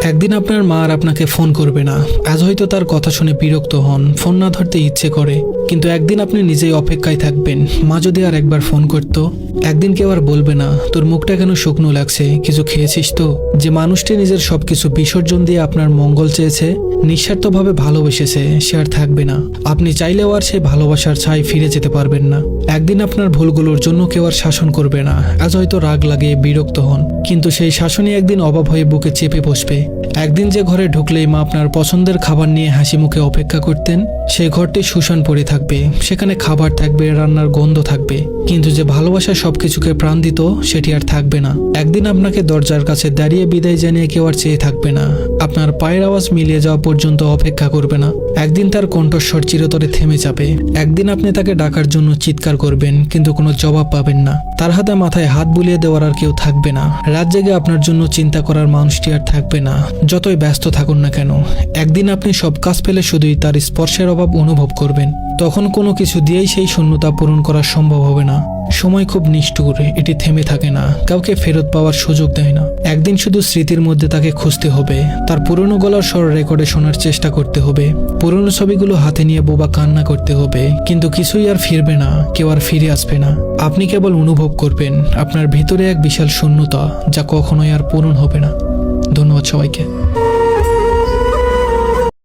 একদিন আপনার মা আর আপনাকে ফোন করবে না। আজ হয়তো তার কথা শুনে বিরক্ত হন, ফোন না ধরতে ইচ্ছে করে, কিন্তু একদিন আপনি নিজেই অপেক্ষায় থাকবেন। মা যদি আর একবার ফোন করত, একদিন কেউ আর বলবে না তোর মুখটা কেন শুকনো লাগছে, কিছু খেয়েছিস তো। যে মানুষটি নিজের সবকিছু বিসর্জন দিয়ে আপনার মঙ্গল চেয়েছে, নিঃস্বার্থভাবে ভালোবেসেছে, সে আর থাকবে না। আপনি চাইলেও আর সেই ভালোবাসার ছাই ফিরে যেতে পারবেন না। একদিন আপনার ভুলগুলোর জন্য কেউ আর শাসন করবে না। আজ হয়তো রাগ লাগে, বিরক্ত হন, কিন্তু সেই শাসনই একদিন অভাব হয়ে বুকে চেপে বসবে। একদিন যে ঘরে ঢুকলেই মা আপনার পছন্দের খাবার নিয়ে হাসি মুখে অপেক্ষা করতেন, সেই ঘরটি শুষাণ পড়ে থাকবে। সেখানে খাবার থাকবে, রান্নার গন্ধ থাকবে, কিন্তু যে ভালোবাসা সবকিছুকে প্রাণ দিত, সেটি আর থাকবে না। একদিন আপনাকে দরজার কাছে দাঁড়িয়ে বিদায় জানিয়ে কেউ আর চেয়ে থাকবে না। আপনার পায়ের আওয়াজ মিলিয়ে যাওয়া পর্যন্ত অপেক্ষা করবে না। একদিন তার কণ্ঠস্বর চিরতরে থেমে যাবে। একদিন আপনি তাকে ডাকার জন্য চিৎকার করবেন, কিন্তু কোনো জবাব পাবেন না। তার হাতে মাথায় হাত বুলিয়ে দেওয়ার আর কেউ থাকবে না। রাত জেগে আপনার জন্য চিন্তা করার মানুষটি আর থাকবে না, যতই ব্যস্ত থাকুন না কেন। একদিন আপনি সব কাজ ফেলে শুধুই তার স্পর্শের অভাব অনুভব করবেন। তখন কোনো কিছু দিয়েই সেই শূন্যতা পূরণ করা সম্ভব হবে না। সময় খুব নিষ্ঠুর, এটি থেমে থাকে না, কাউকে ফেরত পাওয়ার সুযোগ দেয় না। একদিন শুধু স্মৃতির মধ্যে তাকে খুঁজতে হবে, তার পুরনো গলার স্বর রেকর্ডে শোনার চেষ্টা করতে হবে, পুরনো ছবিগুলো হাতে নিয়ে বোবা কান্না করতে হবে, কিন্তু কিছুই আর ফিরবে না, কেউ আর ফিরে আসবে না। আপনি কেবল অনুভব করবেন আপনার ভিতরে এক বিশাল শূন্যতা, যা কখনোই আর পূরণ হবে না। ধন্যবাদ সবাইকে।